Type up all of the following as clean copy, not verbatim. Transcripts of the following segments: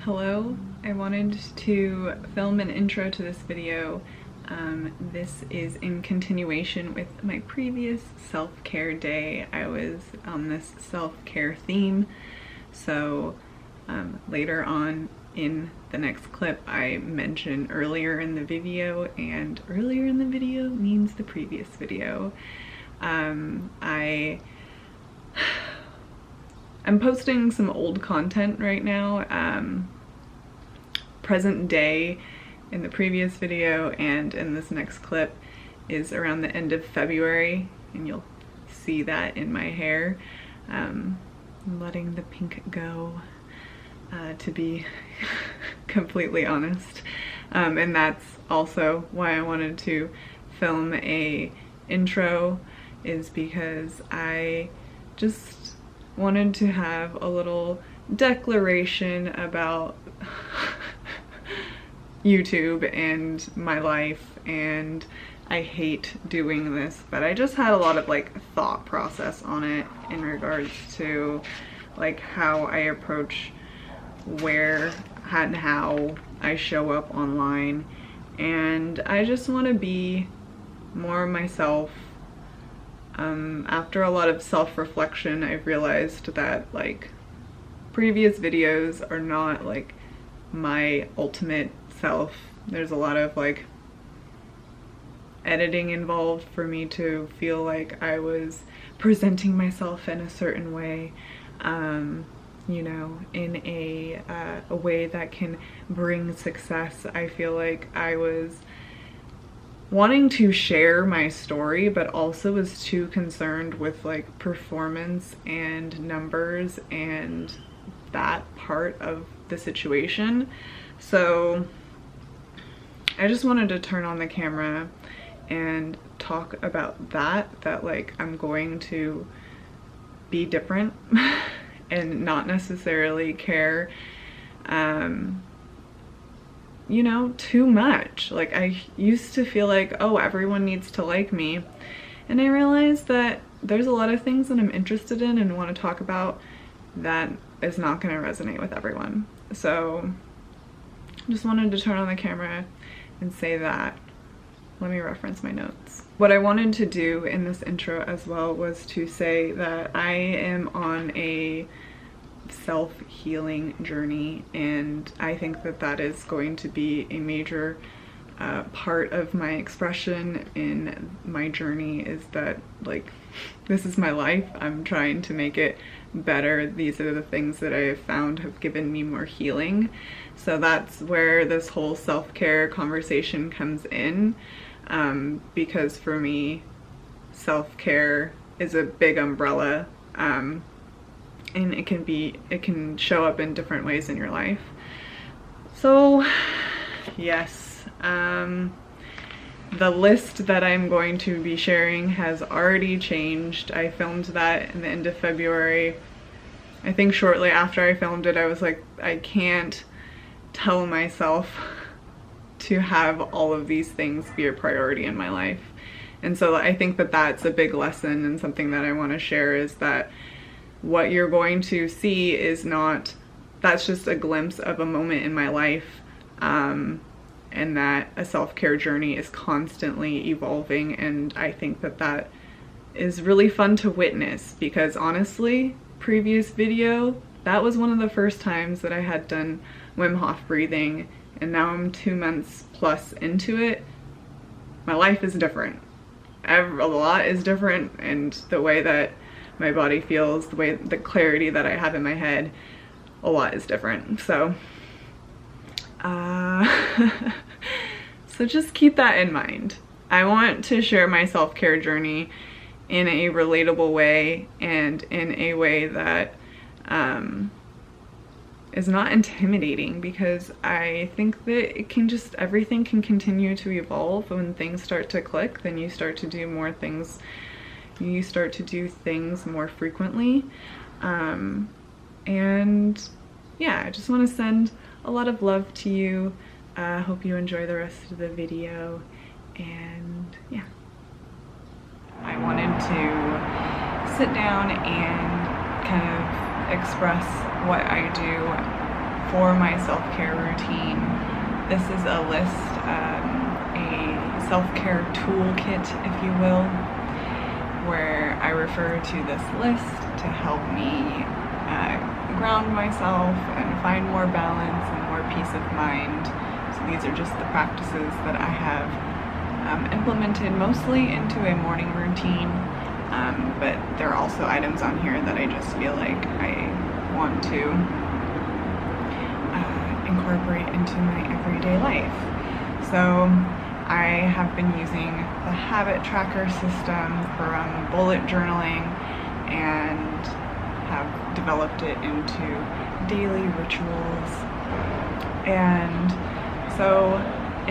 Hello, I wanted to film an intro to this video. This is in continuation with my previous self-care day. I was on this self-care theme, so later on in the next clip I mentioned earlier in the video, and earlier in the video means the previous video. I'm posting some old content right now, present day in the previous video and in this next clip is around the end of February, and you'll see that in my hair. I'm letting the pink go, to be completely honest. And that's also why I wanted to film a intro, is because I just wanted to have a little declaration about YouTube and my life, and I hate doing this, but I just had a lot of thought process on it in regards to how I approach where and how I show up online, and I just want to be more myself. After a lot of self-reflection, I've realized that previous videos are not my ultimate self. There's a lot of editing involved for me to feel like I was presenting myself in a certain way, you know, in a way that can bring success. I feel like I was wanting to share my story, but also was too concerned with performance and numbers and that part of the situation. So I just wanted to turn on the camera and talk about that I'm going to be different and not necessarily care you know, too much. I used to feel oh, everyone needs to like me, and I realized that there's a lot of things that I'm interested in and want to talk about that is not going to resonate with everyone. So just wanted to turn on the camera and say that. Let me reference my notes. What I wanted to do in this intro as well was to say that I am on a self-healing journey, and I think that that is going to be a major part of my expression in my journey, is that this is my life. I'm trying to make it better. These are the things that I have found have given me more healing. So that's where this whole self-care conversation comes in, because for me, self-care is a big umbrella, and it can show up in different ways in your life. So yes, the list that I'm going to be sharing has already changed. I filmed that in the end of February. I think shortly after I filmed it, I was like, I can't tell myself to have all of these things be a priority in my life. And so I think that that's a big lesson, and something that I want to share is that what you're going to see is not, that's just a glimpse of a moment in my life, and that a self-care journey is constantly evolving. And I think that that is really fun to witness, because honestly, previous video, that was one of the first times that I had done Wim Hof breathing, and now I'm 2 months plus into it. My life is different. A lot is different, and the way that my body feels, the clarity that I have in my head, a lot is different. So so just keep that in mind. I want to share my self-care journey in a relatable way, and in a way that is not intimidating, because I think that it can just, everything can continue to evolve. When things start to click, then you start to do more things. You start to do things more frequently. And yeah, I just want to send a lot of love to you. Hope you enjoy the rest of the video, and yeah. I wanted to sit down and kind of express what I do for my self-care routine. This is a list, a self-care toolkit, if you will, where I refer to this list to help me ground myself and find more balance and more peace of mind. So these are just the practices that I have implemented mostly into a morning routine, but there are also items on here that I just feel like I want to incorporate into my everyday life. So I have been using the habit tracker system from bullet journaling and have developed it into daily rituals. And so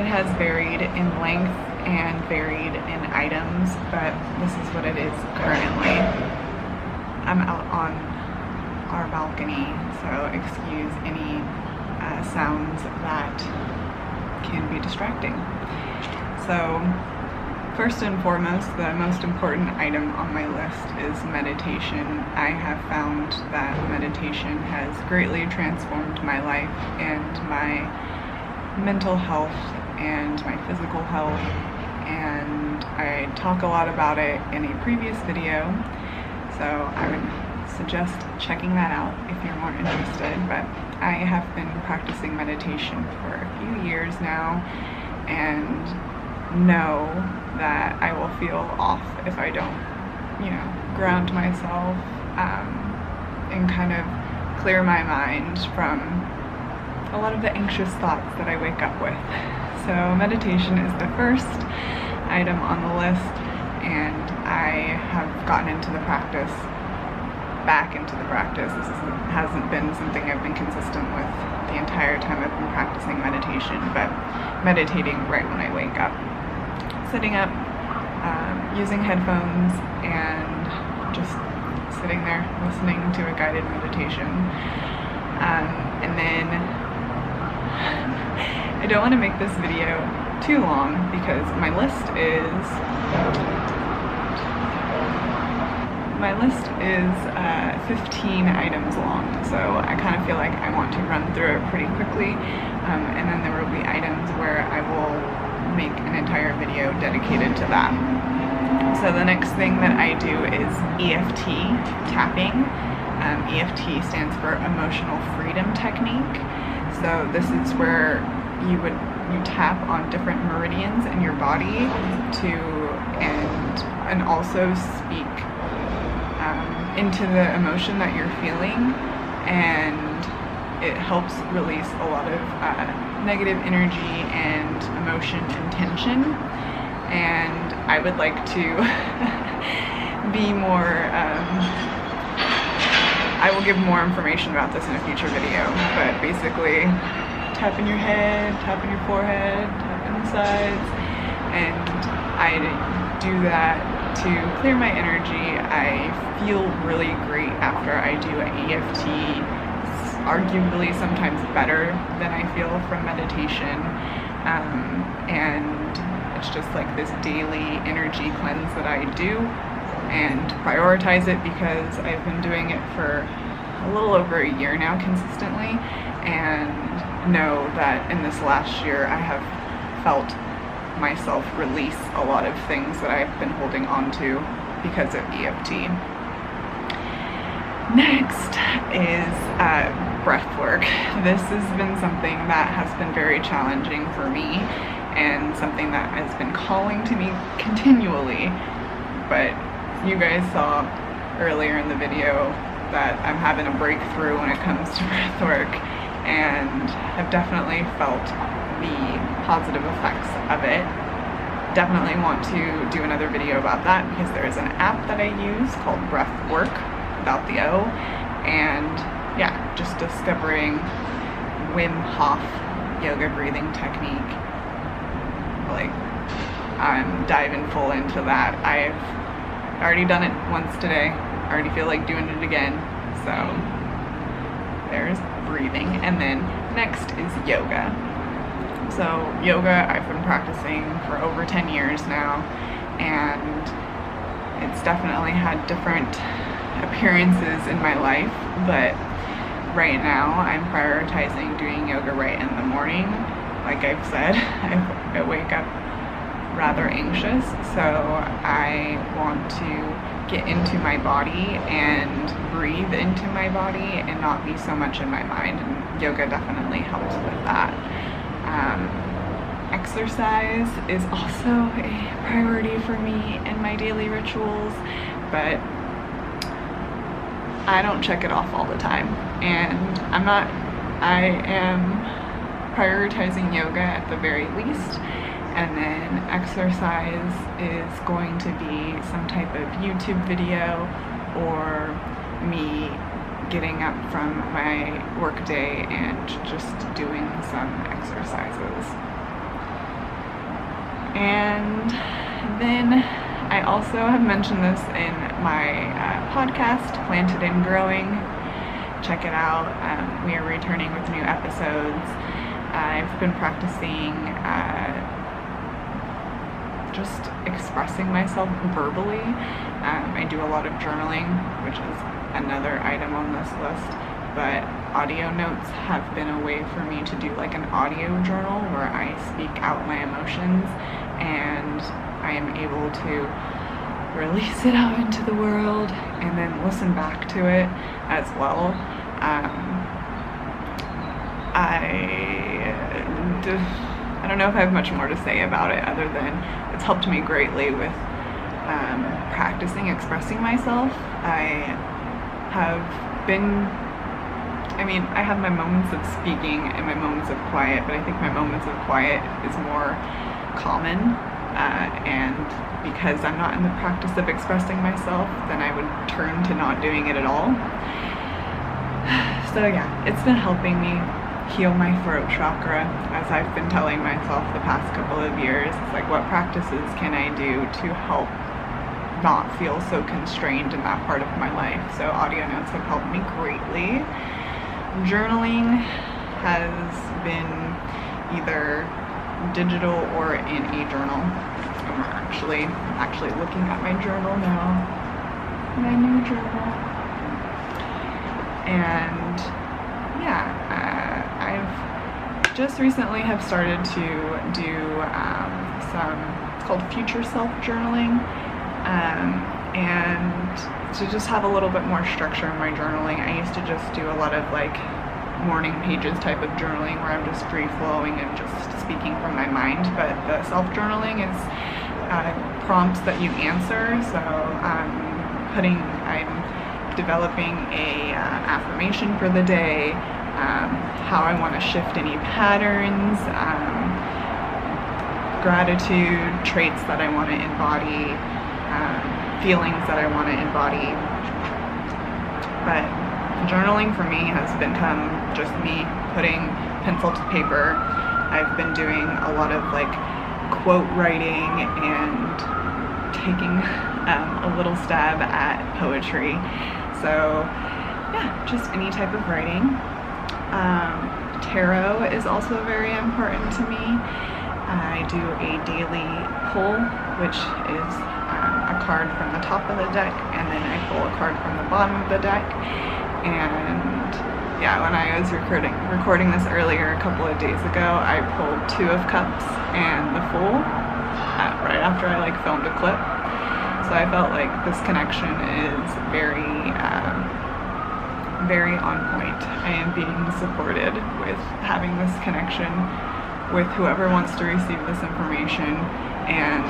it has varied in length and varied in items, but this is what it is currently. I'm out on our balcony, so excuse any sounds that can be distracting. So first and foremost, the most important item on my list is meditation. I have found that meditation has greatly transformed my life and my mental health and my physical health, and I talk a lot about it in a previous video, so I would suggest checking that out if you're more interested. But I have been practicing meditation for a few years now and know that I will feel off if I don't, ground myself and kind of clear my mind from a lot of the anxious thoughts that I wake up with. So meditation is the first item on the list, and I have gotten back into the practice. This hasn't been something I've been consistent with the entire time I've been practicing meditation, but meditating right when I wake up. Sitting up, using headphones, and just sitting there listening to a guided meditation. And then I don't want to make this video too long because my list is 15 items long, so I kind of feel like I want to run through it pretty quickly, and then there will be items where I will make an entire video dedicated to that. So the next thing that I do is EFT tapping. EFT stands for Emotional Freedom Technique. So this is where you tap on different meridians in your body and also speak into the emotion that you're feeling, and it helps release a lot of negative energy and emotion and tension. And I would like to be more, I will give more information about this in a future video, but basically tap in your head, tap in your forehead, tap in the sides, and I do that to clear my energy. I feel really great after I do an EFT, arguably sometimes better than I feel from meditation, and it's just like this daily energy cleanse that I do and prioritize it because I've been doing it for a little over a year now consistently, and know that in this last year I have felt myself release a lot of things that I've been holding on to because of EFT. Next is breath work. This has been something that has been very challenging for me and something that has been calling to me continually, but you guys saw earlier in the video that I'm having a breakthrough when it comes to breath work, and have definitely felt the positive effects of it. Definitely want to do another video about that because there is an app that I use called Breath Work without the O, and yeah, just discovering Wim Hof yoga breathing technique. Like, I'm diving full into that. I've already done it once today. I already feel like doing it again. So there's breathing. And then next is yoga. So yoga I've been practicing for over 10 years now, and it's definitely had different appearances in my life, but right now I'm prioritizing doing yoga right in the morning. Like I've said, I wake up rather anxious, so I want to get into my body and breathe into my body and not be so much in my mind, and yoga definitely helps with that. Exercise is also a priority for me in my daily rituals, but I don't check it off all the time, and I am prioritizing yoga at the very least, and then exercise is going to be some type of YouTube video or me getting up from my work day and just doing some exercises. And then I also have mentioned this in my podcast, Planted and Growing. Check it out. We are returning with new episodes. I've been practicing just expressing myself verbally. I do a lot of journaling, which is another item on this list, but audio notes have been a way for me to do like an audio journal where I speak out my emotions and I am able to release it out into the world and then listen back to it as well. I don't know if I have much more to say about it other than it's helped me greatly with practicing expressing myself. I have my moments of speaking and my moments of quiet, but I think my moments of quiet is more common, and because I'm not in the practice of expressing myself, then I would turn to not doing it at all. So yeah, it's been helping me heal my throat chakra, as I've been telling myself the past couple of years. It's like, what practices can I do to help not feel so constrained in that part of my life? So audio notes have helped me greatly. Journaling has been either digital or in a journal. I'm actually looking at my journal now, my new journal. And yeah, I've just recently have started to do it's called future self journaling, and to just have a little bit more structure in my journaling. I used to just do a lot of like morning pages type of journaling where I'm just free flowing and just speaking from my mind, but the self journaling is prompts that you answer. So I'm developing a affirmation for the day, how I want to shift any patterns, gratitude, traits that I want to embody, feelings that I want to embody. But journaling for me has become just me putting pencil to paper. I've been doing a lot of like quote writing and taking a little stab at poetry. So yeah, just any type of writing. Tarot is also very important to me. I do a daily pull, which is a card from the top of the deck, and then I pull a card from the bottom of the deck. And yeah, when I was recording this earlier a couple of days ago, I pulled 2 of Cups and the Fool right after I like filmed a clip. So I felt like this connection is very on point. I am being supported with having this connection with whoever wants to receive this information, and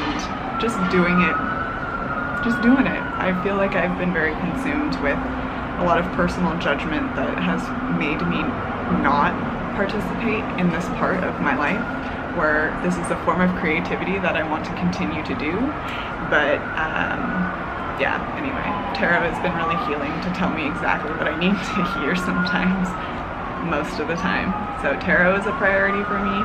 just doing it. I feel like I've been very consumed with a lot of personal judgment that has made me not participate in this part of my life, where this is a form of creativity that I want to continue to do. But yeah, anyway, tarot has been really healing to tell me exactly what I need to hear sometimes, most of the time. So tarot is a priority for me.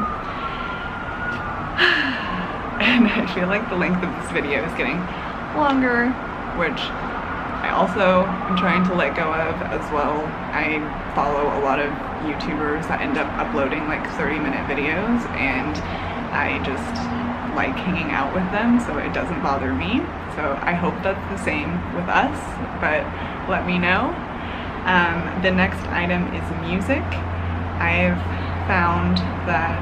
And I feel like the length of this video is getting longer, which I also am trying to let go of as well. I follow a lot of YouTubers that end up uploading like 30-minute videos, and I just like hanging out with them, so it doesn't bother me. So I hope that's the same with us, but let me know. The next item is music. I've found that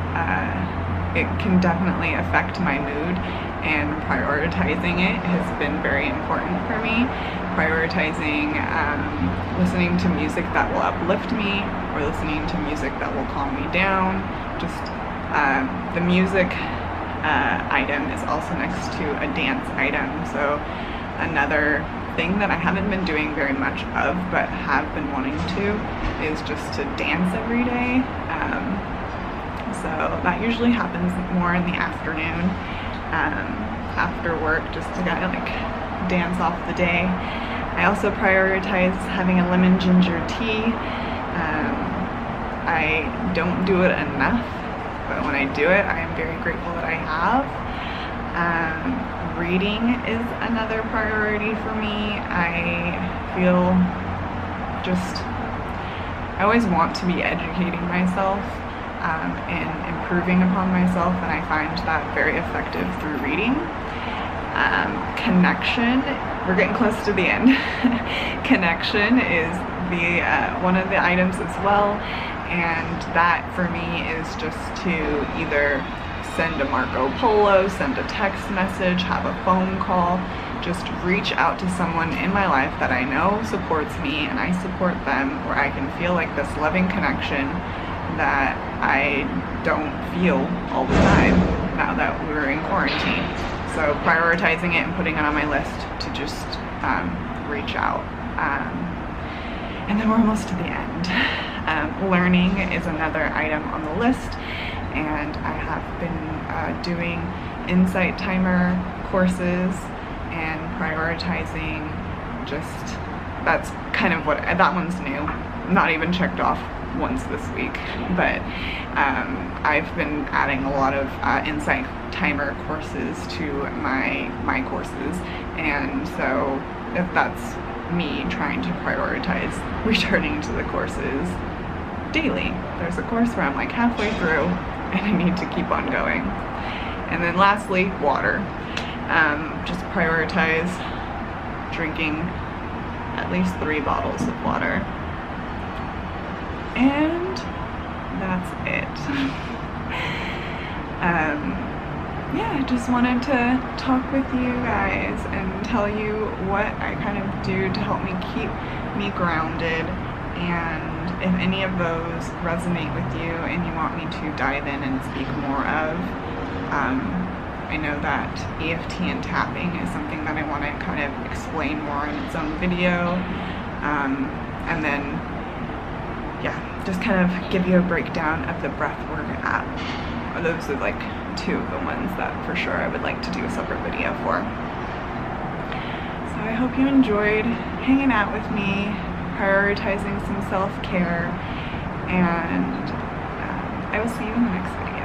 it can definitely affect my mood, and prioritizing it has been very important for me. Prioritizing listening to music that will uplift me, or listening to music that will calm me down. Just the music item is also next to a dance item. So another thing that I haven't been doing very much of, but have been wanting to, is just to dance every day. So that usually happens more in the afternoon, after work, just to kind of like dance off the day. I also prioritize having a lemon ginger tea. I don't do it enough, but when I do it, I am very grateful that I have. Reading is another priority for me. I feel I always want to be educating myself and improving upon myself, and I find that very effective through reading. Connection, we're getting close to the end. Connection is one of the items as well, and that for me is just to either send a Marco Polo, send a text message, have a phone call, just reach out to someone in my life that I know supports me and I support them, where I can feel like this loving connection that I don't feel all the time now that we're in quarantine. So prioritizing it and putting it on my list to just reach out. And then we're almost to the end. Learning is another item on the list, and I have been doing insight timer courses and prioritizing that's kind of what, that one's new, not even checked off once this week, but I've been adding a lot of insight timer courses to my courses, and so if that's me trying to prioritize returning to the courses daily. There's a course where I'm like halfway through and I need to keep on going. And then lastly, water. Just prioritize drinking at least 3 bottles of water. And that's it. Yeah, I just wanted to talk with you guys and tell you what I kind of do to help me keep me grounded, and if any of those resonate with you and you want me to dive in and speak more of, I know that EFT and tapping is something that I want to kind of explain more in its own video, and then yeah, just kind of give you a breakdown of the breathwork app. Those are like 2 of the ones that for sure I would like to do a separate video for. So I hope you enjoyed hanging out with me, prioritizing some self-care, and I will see you in the next video.